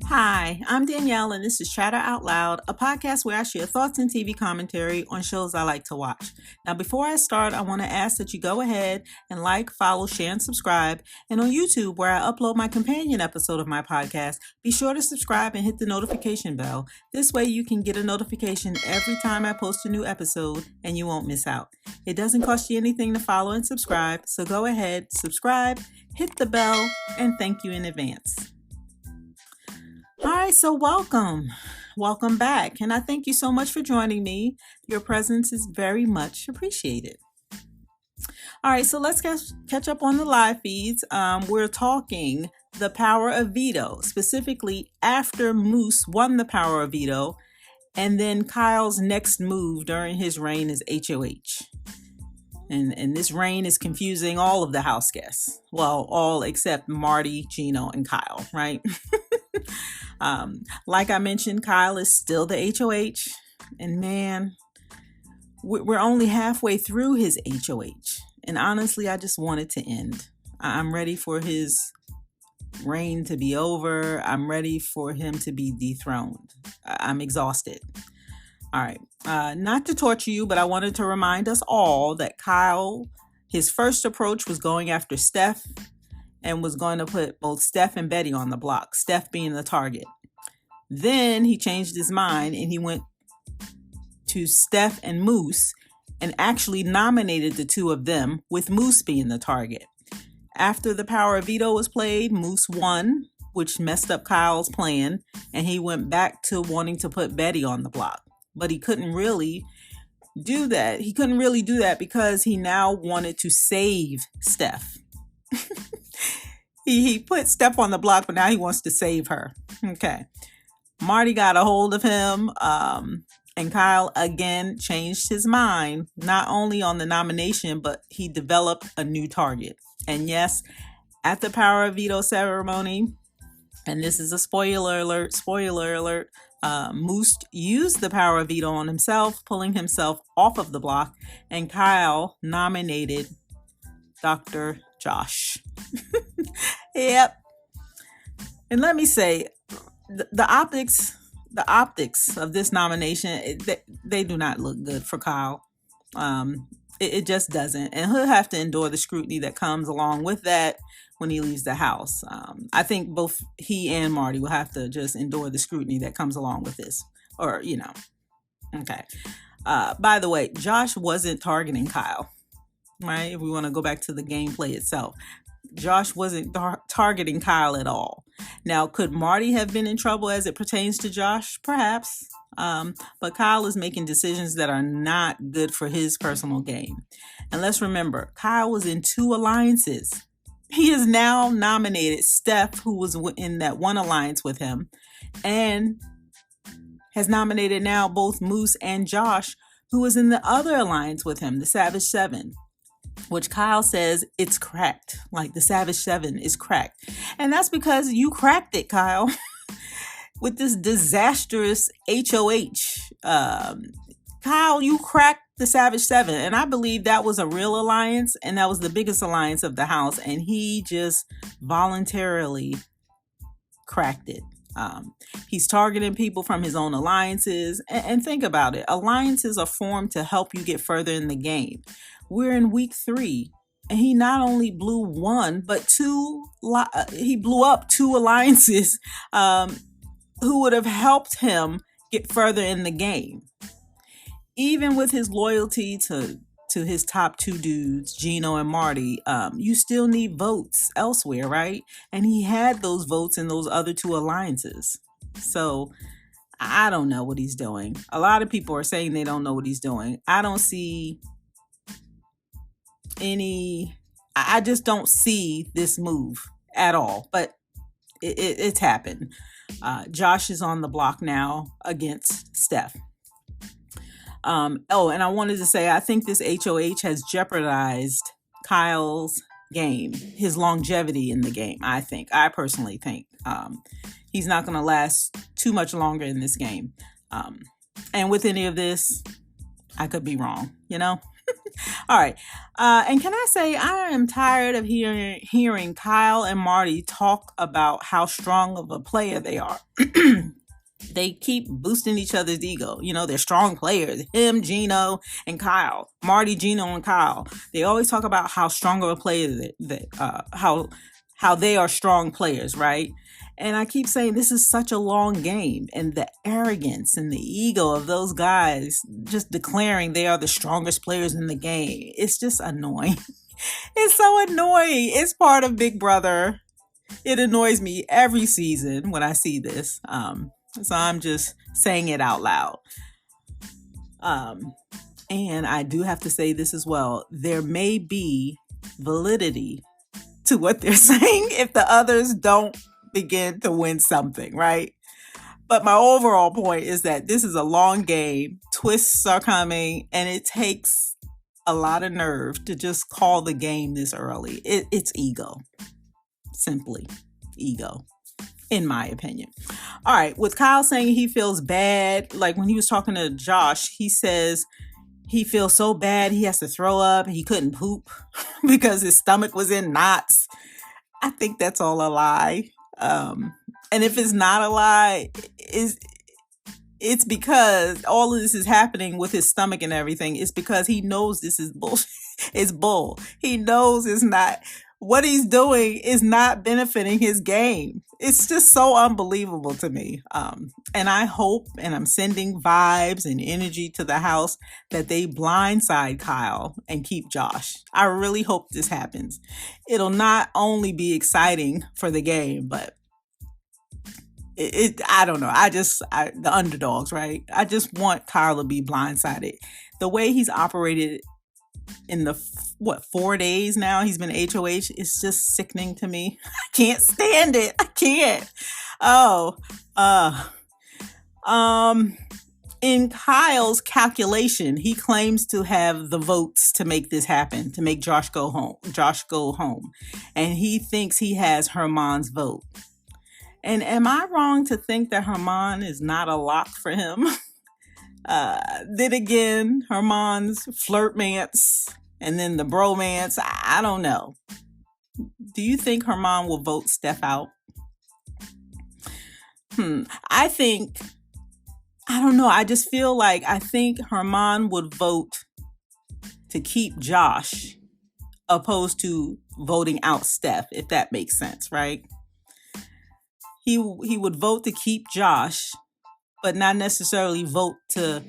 Hi, I'm Danielle, and this is Chatter Out Loud, a podcast where I share thoughts and TV commentary on shows I like to watch. Now, before I start, I want to ask that you go ahead and like, follow, share, and subscribe. And on YouTube, where I upload my companion episode of my podcast, be sure to subscribe and hit the notification bell. This way, you can get a notification every time I post a new episode, and you won't miss out. It doesn't cost you anything to follow and subscribe, so go ahead, subscribe, hit the bell, and thank you in advance. All right, so welcome back, and I thank you so much for joining me. Your presence is very much appreciated. All right, so let's catch up on the live feeds. We're talking the power of veto, specifically after Moose won the power of veto, and then Kyle's next move during his reign as HOH. And this reign is confusing all of the house guests. Well, all except Marty, Gino, and Kyle, right? Like I mentioned, Kyle is still the HOH. And man, we're only halfway through his HOH. And honestly, I just want it to end. I'm ready for his reign to be over. I'm ready for him to be dethroned. I'm exhausted. All right. Not to torture you, but I wanted to remind us all that Kyle, his first approach was going after Steph and was going to put both Steph and Betty on the block, Steph being the target. Then he changed his mind and he went to Steph and Moose and actually nominated the two of them, with Moose being the target. After the power of veto was played, Moose won, which messed up Kyle's plan, and he went back to wanting to put Betty on the block. But he couldn't really do that. He couldn't really do that because he now wanted to save Steph. He put Steph on the block, but now he wants to save her. Okay. Marty got a hold of him, and Kyle again changed his mind, not only on the nomination, but he developed a new target. And yes, at the power of veto ceremony, and this is a spoiler alert, Moose used the power of veto on himself, pulling himself off of the block, and Kyle nominated Dr. Josh. Yep. And let me say, the optics of this nomination, they do not look good for Kyle. It just doesn't. And he'll have to endure the scrutiny that comes along with that when he leaves the house. I think both he and Marty will have to just endure the scrutiny that comes along with this. Or, Okay. By the way, Josh wasn't targeting Kyle, right? If we want to go back to the gameplay itself. Josh wasn't targeting Kyle at all. Now, could Marty have been in trouble as it pertains to Josh? Perhaps. But Kyle is making decisions that are not good for his personal gain. And let's remember, Kyle was in 2 alliances. He has now nominated Steph, who was in that one alliance with him, and has nominated now both Moose and Josh, who was in the other alliance with him, the Savage 7, which Kyle says it's cracked. Like the Savage 7 is cracked. And that's because you cracked it, Kyle, with this disastrous HOH. Kyle, you cracked the Savage 7. And I believe that was a real alliance, and that was the biggest alliance of the house. And he just voluntarily cracked it. He's targeting people from his own alliances. And think about it. Alliances are formed to help you get further in the game. We're in week 3, and he not only blew one, but he blew up 2 alliances who would have helped him get further in the game. Even with his loyalty to his top 2 dudes, Gino and Marty, you still need votes elsewhere, right? And he had those votes in those other 2 alliances. So I don't know what he's doing. A lot of people are saying they don't know what he's doing. I don't see I just don't see this move at all, but it's happened. Josh is on the block now against Steph. And I wanted to say, I think this HOH has jeopardized Kyle's game, his longevity in the game. I personally think, he's not going to last too much longer in this game. And with any of this, I could be wrong, All right. And can I say, I am tired of hearing Kyle and Marty talk about how strong of a player they are. They keep boosting each other's ego. You know, they're strong players. Him, Gino, and Kyle. Marty, Gino, and Kyle. They always talk about how strong of a player how they are strong players, right? And I keep saying this is such a long game, and the arrogance and the ego of those guys just declaring they are the strongest players in the game. It's just annoying. It's so annoying. It's part of Big Brother. It annoys me every season when I see this. So I'm just saying it out loud. And I do have to say this as well. There may be validity to what they're saying if the others don't begin to win something, right? But my overall point is that this is a long game. Twists are coming, and it takes a lot of nerve to just call the game this early. It's ego. Simply ego, in my opinion. All right, with Kyle saying he feels bad, like when he was talking to Josh, he says he feels so bad he has to throw up. He couldn't poop because his stomach was in knots. I think that's all a lie. And if it's not a lie, it's because all of this is happening with his stomach and everything. It's because he knows this is bullshit. It's bull. He knows it's not. What he's doing is not benefiting his game. It's just so unbelievable to me. And I hope, and I'm sending vibes and energy to the house, that they blindside Kyle and keep Josh. I really hope this happens. It'll not only be exciting for the game, but I don't know. The underdogs, right? I just want Kyle to be blindsided. The way he's operated in the 4 days now he's been HOH, it's just sickening to me. I can't stand it. I can't. In Kyle's calculation, he claims to have the votes to make this happen, to make Josh go home. And he thinks he has Herman's vote. And am I wrong to think that Herman is not a lock for him? Then again, Herman's flirtmance and then the bromance, I don't know. Do you think Herman will vote Steph out? I don't know. I just feel like I think Herman would vote to keep Josh opposed to voting out Steph, if that makes sense, right? He would vote to keep Josh, but not necessarily vote to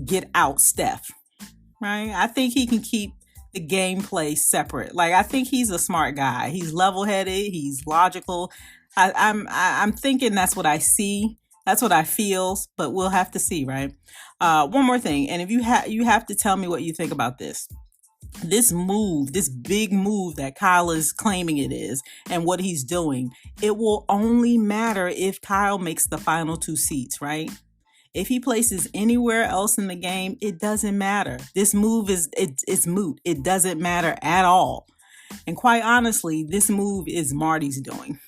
get out Steph, right? I think he can keep the gameplay separate. Like, I think he's a smart guy. He's level-headed. He's logical. I'm thinking that's what I see. That's what I feel, but we'll have to see, right? One more thing, and if you have to tell me what you think about this. This move, this big move that Kyle is claiming it is, and what he's doing, it will only matter if Kyle makes the final 2 seats, right? If he places anywhere else in the game, it doesn't matter. This move it's moot. It doesn't matter at all. And quite honestly, this move is Marty's doing.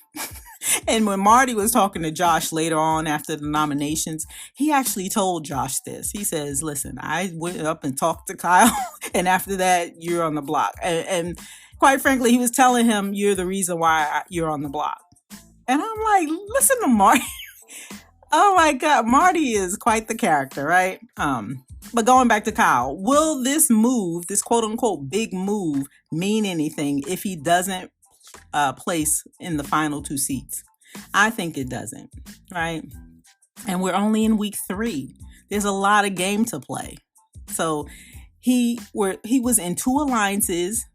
And when Marty was talking to Josh later on after the nominations, he actually told Josh this. He says, listen, I went up and talked to Kyle, and after that, you're on the block. And quite frankly, he was telling him, you're the reason why you're on the block. And I'm like, listen to Marty. Oh my God, Marty is quite the character, right? But going back to Kyle, will this move, this quote unquote big move, mean anything if he doesn't place in the final 2 seats? I think it doesn't, right? And we're only in week 3. There's a lot of game to play. So he was in 2 alliances.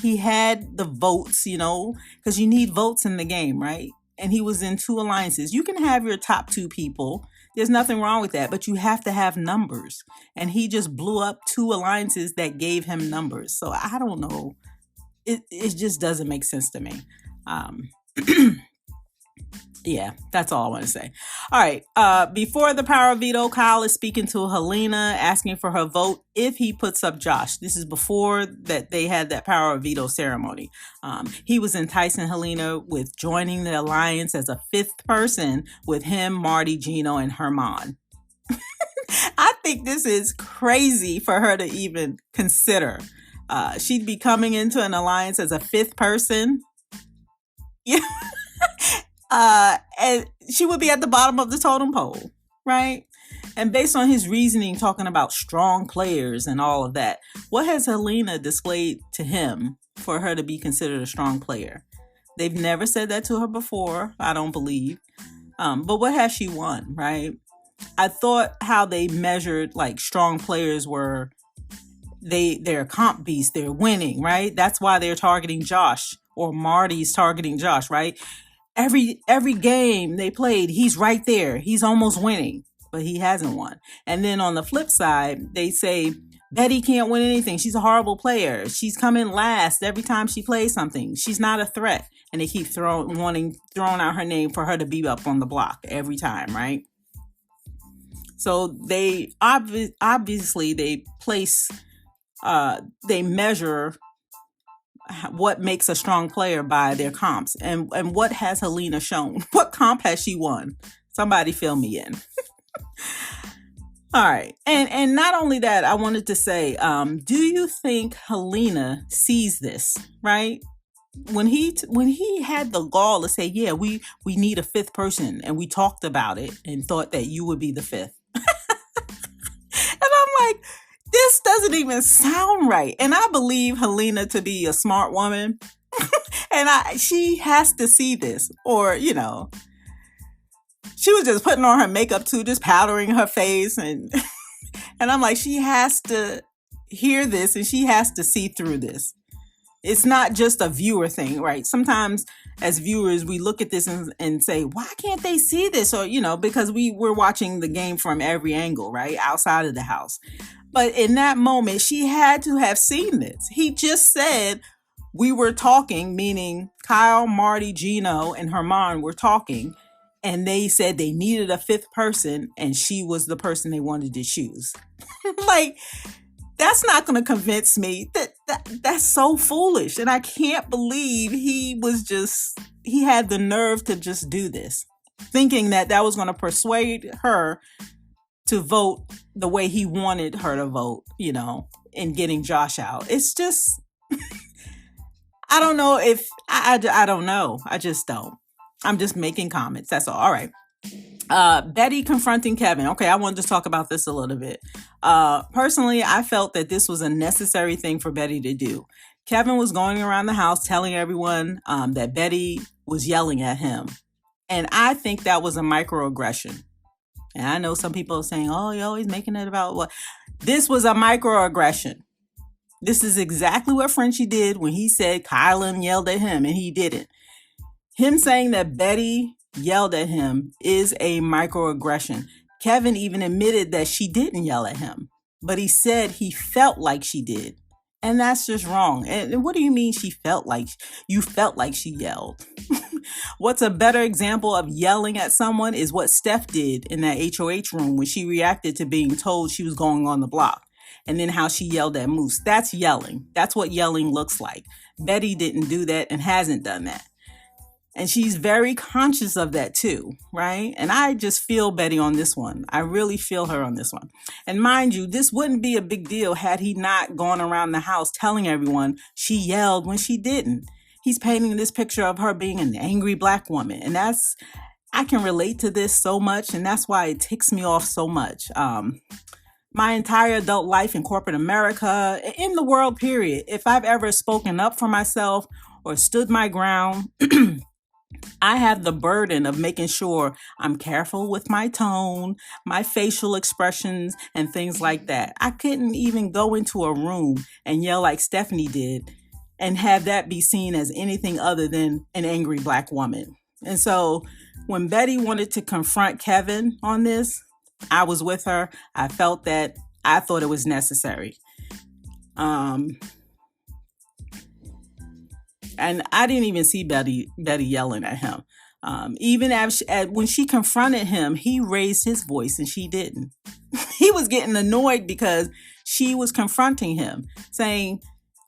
He had the votes, because you need votes in the game, right? And he was in 2 alliances. You can have your top 2 people. There's nothing wrong with that, but you have to have numbers. And he just blew up 2 alliances that gave him numbers. So I don't know. It just doesn't make sense to me. Yeah, that's all I want to say. All right. Before the power of veto, Kyle is speaking to Helena, asking for her vote if he puts up Josh. This is before that they had that power of veto ceremony. He was enticing Helena with joining the alliance as a 5th person with him, Marty, Gino, and Herman. I think this is crazy for her to even consider. She'd be coming into an alliance as a fifth person. Yeah. And she would be at the bottom of the totem pole, right? And based on his reasoning, talking about strong players and all of that, what has Helena displayed to him for her to be considered a strong player? They've never said that to her before, I don't believe. But what has she won, right? I thought how they measured like strong players were they're comp beasts, they're winning, right? That's why they're targeting Josh, or Marty's targeting Josh, right? Every game they played, he's right there. He's almost winning, but he hasn't won. And then on the flip side, they say Betty can't win anything. She's a horrible player. She's coming last every time she plays something. She's not a threat. And they keep throwing out her name for her to be up on the block every time, right? So they obviously they place they measure what makes a strong player by their comps. And what has Helena shown? What comp has she won? Somebody fill me in. All right. And not only that, I wanted to say, do you think Helena sees this, right? When he had the gall to say, yeah, we need a fifth person, and we talked about it and thought that you would be the fifth. And I'm like, this doesn't even sound right. And I believe Helena to be a smart woman. And she has to see this, or, she was just putting on her makeup too, just powdering her face. And I'm like, she has to hear this and she has to see through this. It's not just a viewer thing, right? Sometimes as viewers, we look at this and say, why can't they see this? Or, because we're watching the game from every angle, right? Outside of the house. But in that moment, she had to have seen this. He just said, we were talking, meaning Kyle, Marty, Gino, and Herman were talking. And they said they needed a fifth person, and she was the person they wanted to choose. Like, that's not going to convince me. That's so foolish. And I can't believe he had the nerve to just do this, thinking that was going to persuade her to vote the way he wanted her to vote, in getting Josh out. It's just, I don't know if, I don't know. I just don't. I'm just making comments. That's all. All right. Betty confronting Kevin. Okay, I wanted to talk about this a little bit. Personally, I felt that this was a necessary thing for Betty to do. Kevin was going around the house telling everyone that Betty was yelling at him. And I think that was a microaggression. And I know some people are saying, oh, you're always making it about what? This was a microaggression. This is exactly what Frenchie did when he said Kylan yelled at him, and he didn't. Him saying that Betty yelled at him is a microaggression. Kevin even admitted that she didn't yell at him, but he said he felt like she did. And that's just wrong. And what do you mean you felt like she yelled? What's a better example of yelling at someone is what Steph did in that HOH room when she reacted to being told she was going on the block. And then how she yelled at Moose. That's yelling. That's what yelling looks like. Betty didn't do that and hasn't done that. And she's very conscious of that too, right? And I just feel Betty on this one. I really feel her on this one. And mind you, this wouldn't be a big deal had he not gone around the house telling everyone she yelled when she didn't. He's painting this picture of her being an angry Black woman. And I can relate to this so much. And that's why it ticks me off so much. My entire adult life in corporate America, in the world, period, if I've ever spoken up for myself or stood my ground, I have the burden of making sure I'm careful with my tone, my facial expressions, and things like that. I couldn't even go into a room and yell like Stephanie did and have that be seen as anything other than an angry Black woman. And so when Betty wanted to confront Kevin on this, I was with her. I felt that. I thought it was necessary. And I didn't even see Betty yelling at him. Even when she confronted him, he raised his voice and she didn't. He was getting annoyed because she was confronting him, saying,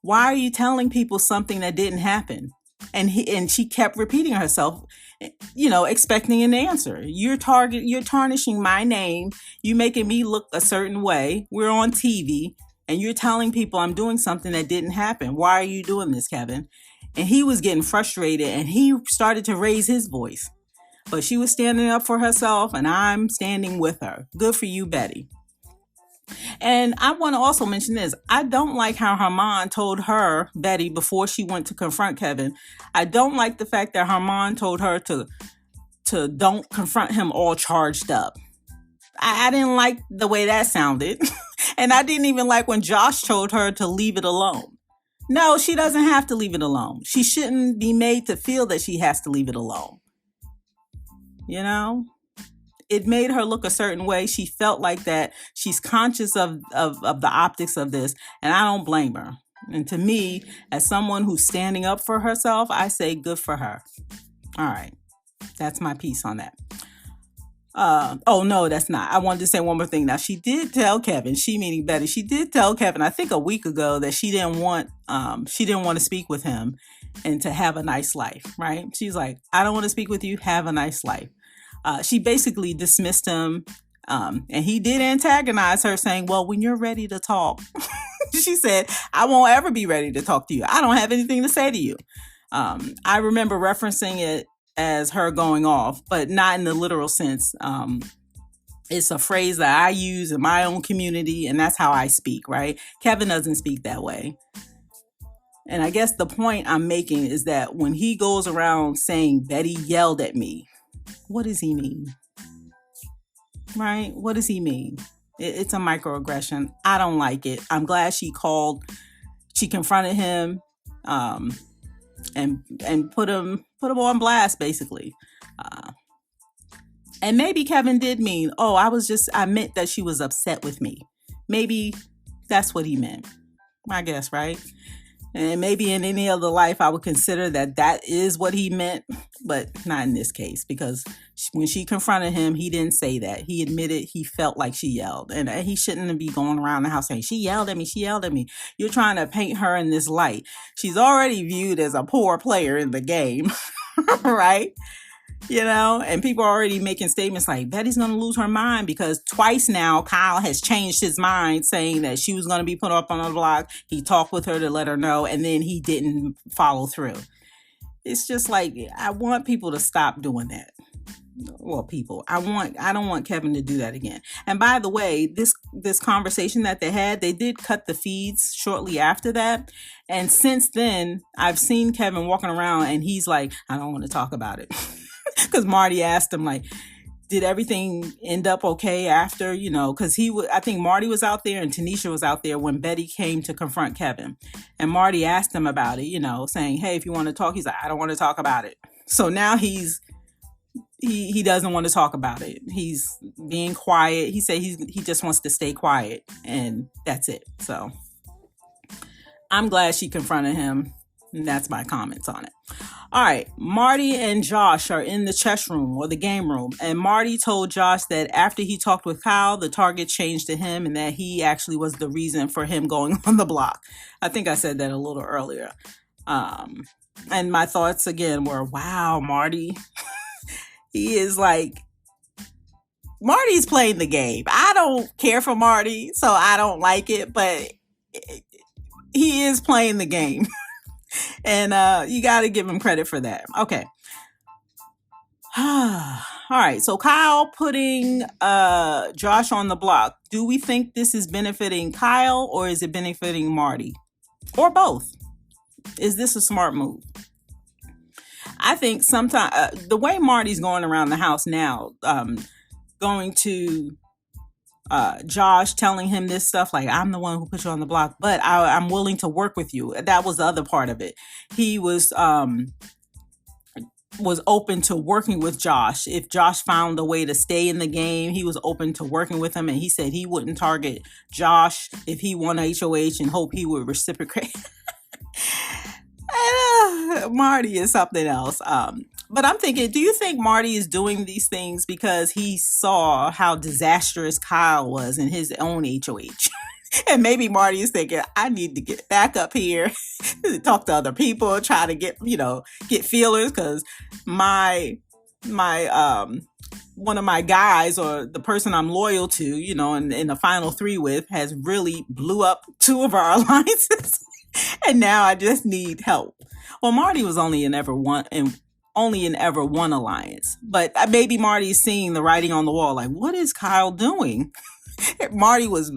why are you telling people something that didn't happen? And she kept repeating herself. expecting an answer. You're tarnishing my name. You making me look a certain way. We're on TV and you're telling people I'm doing something that didn't happen. Why are you doing this, Kevin? And he was getting frustrated and he started to raise his voice. But she was standing up for herself and I'm standing with her. Good for you, Betty. And I want to also mention this. I don't like how Herman told her, Betty, before she went to confront Kevin. I don't like the fact that Herman told her to don't confront him all charged up. I didn't like the way that sounded. And I didn't even like when Josh told her to leave it alone. No, she doesn't have to leave it alone. She shouldn't be made to feel that she has to leave it alone. It made her look a certain way. She felt like that. She's conscious of the optics of this, and I don't blame her. And to me, as someone who's standing up for herself, I say good for her. All right. That's my piece on that. No, that's not. I wanted to say one more thing. Now, she did tell Kevin, she meaning Betty, she did tell Kevin, I think a week ago, that she didn't want to speak with him and to have a nice life, right? She's like, I don't want to speak with you. Have a nice life. She basically dismissed him. And he did antagonize her saying, well, when you're ready to talk, she said, I won't ever be ready to talk to you. I don't have anything to say to you. I remember referencing it as her going off, but not in the literal sense. It's a phrase that I use in my own community, and that's how I speak, right? Kevin doesn't speak that way. And I guess the point I'm making is that when he goes around saying Betty yelled at me, what does he mean? Right? What does he mean? It's a microaggression. I don't like it. I'm glad she confronted him, and put him on blast, basically. And maybe Kevin did mean, I meant that she was upset with me. Maybe that's what he meant. I guess, right? And maybe in any other life, I would consider that is what he meant, but not in this case, because when she confronted him, he didn't say that. He admitted he felt like she yelled, and he shouldn't be going around the house saying, she yelled at me, she yelled at me. You're trying to paint her in this light. She's already viewed as a poor player in the game, right? And people are already making statements like Betty's going to lose her mind because twice now Kyle has changed his mind saying that she was going to be put up on the block. He talked with her to let her know, and then he didn't follow through. It's just like, I want people to stop doing that. Well, I don't want Kevin to do that again. And by the way, this conversation that they had, they did cut the feeds shortly after that. And since then, I've seen Kevin walking around and he's like, I don't want to talk about it. Because Marty asked him, like, did everything end up okay after, because I think Marty was out there and Tanisha was out there when Betty came to confront Kevin. And Marty asked him about it, saying, hey, if you want to talk, he's like, I don't want to talk about it. So now he doesn't want to talk about it. He's being quiet. He said he just wants to stay quiet, and that's it. So I'm glad she confronted him. And that's my comments on it. All right. Marty and Josh are in the chess room or the game room. And Marty told Josh that after he talked with Kyle, the target changed to him and that he actually was the reason for him going on the block. I think I said that a little earlier. And my thoughts again were, wow, Marty. He is like, Marty's playing the game. I don't care for Marty, so I don't like it, but he is playing the game. And you got to give him credit for that. Okay. All right. So Kyle putting Josh on the block. Do we think this is benefiting Kyle or is it benefiting Marty? Or both? Is this a smart move? I think sometimes the way Marty's going around the house now, going to Josh, telling him this stuff like, I'm the one who put you on the block, but I'm willing to work with you. That was the other part of it. He was open to working with Josh. If Josh found a way to stay in the game, he was open to working with him. And he said he wouldn't target Josh if he won HOH and hope he would reciprocate. Marty is something else. But I'm thinking, do you think Marty is doing these things because he saw how disastrous Kyle was in his own HOH? And maybe Marty is thinking, I need to get back up here, talk to other people, try to get feelers, because my one of my guys, or the person I'm loyal to, in the final three with, has really blew up two of our alliances. And now I just need help. Well, Marty was only in ever one alliance, but maybe Marty's seeing the writing on the wall. Like, what is Kyle doing? Marty was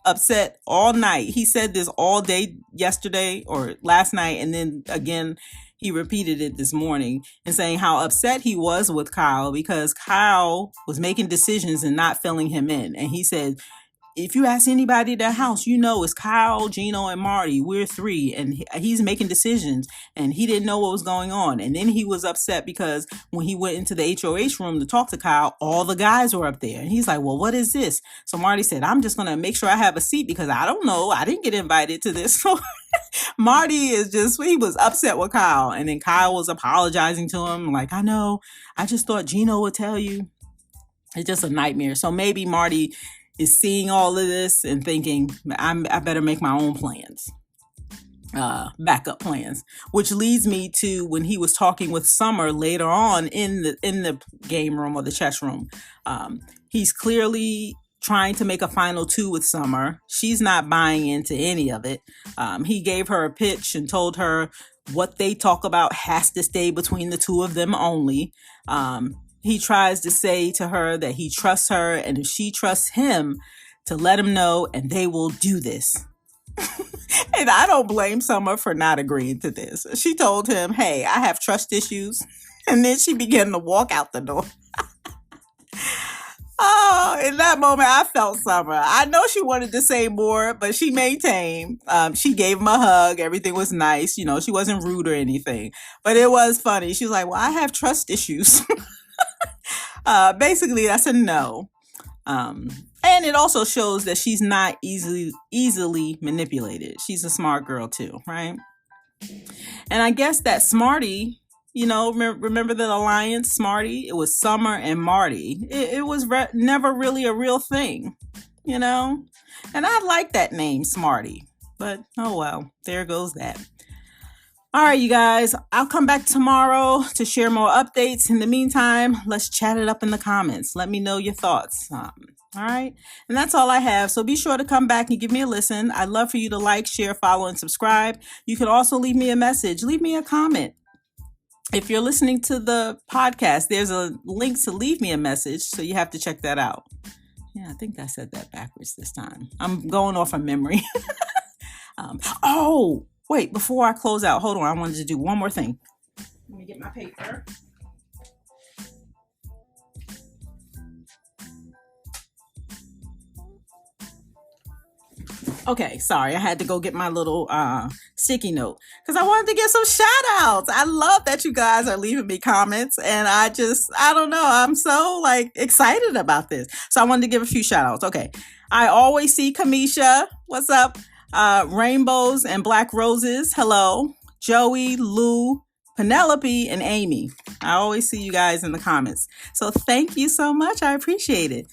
upset all night. He said this all day yesterday or last night, and then again he repeated it this morning, and saying how upset he was with Kyle because Kyle was making decisions and not filling him in. And he said, if you ask anybody at the house, it's Kyle, Gino, and Marty. We're three, and he's making decisions, and he didn't know what was going on. And then he was upset because when he went into the HOH room to talk to Kyle, all the guys were up there. And he's like, well, what is this? So Marty said, I'm just going to make sure I have a seat because I don't know. I didn't get invited to this. So Marty he was upset with Kyle. And then Kyle was apologizing to him. Like, I know, I just thought Gino would tell you. It's just a nightmare. So maybe Marty is seeing all of this and thinking, I better make my own plans, backup plans, which leads me to when he was talking with Summer later on in the game room or the chess room. He's clearly trying to make a final two with Summer. She's not buying into any of it. He gave her a pitch and told her what they talk about has to stay between the two of them only. He tries to say to her that he trusts her, and if she trusts him, to let him know, and they will do this. And I don't blame Summer for not agreeing to this. She told him, hey, I have trust issues. And then she began to walk out the door. Oh, in that moment, I felt Summer. I know she wanted to say more, but she maintained. She gave him a hug. Everything was nice. She wasn't rude or anything. But it was funny. She was like, well, I have trust issues. Basically, that's a no. And it also shows that she's not easily manipulated. She's a smart girl too, right? And I guess that Smarty, remember the alliance, Smarty? It was Summer and Marty. It was never really a real thing, And I like that name, Smarty. But, oh well, there goes that. All right, you guys, I'll come back tomorrow to share more updates. In the meantime, let's chat it up in the comments. Let me know your thoughts. All right. And that's all I have. So be sure to come back and give me a listen. I'd love for you to like, share, follow, and subscribe. You can also leave me a message. Leave me a comment. If you're listening to the podcast, there's a link to leave me a message. So you have to check that out. Yeah, I think I said that backwards this time. I'm going off of memory. Wait, before I close out, hold on. I wanted to do one more thing. Let me get my paper. Okay, sorry. I had to go get my little sticky note because I wanted to get some shout outs. I love that you guys are leaving me comments, and I don't know. I'm so excited about this. So I wanted to give a few shout outs. Okay. I always see Kamisha. What's up? Rainbows and Black Roses. Hello. Joey, Lou, Penelope, and Amy. I always see you guys in the comments. So thank you so much. I appreciate it.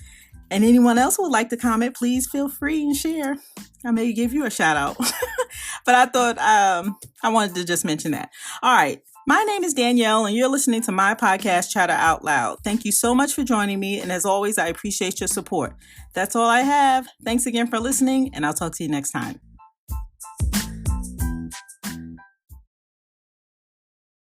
And anyone else who would like to comment, please feel free and share. I may give you a shout out. But I thought I wanted to just mention that. All right. My name is Danielle, and you're listening to my podcast, Chatter Out Loud. Thank you so much for joining me. And as always, I appreciate your support. That's all I have. Thanks again for listening, and I'll talk to you next time.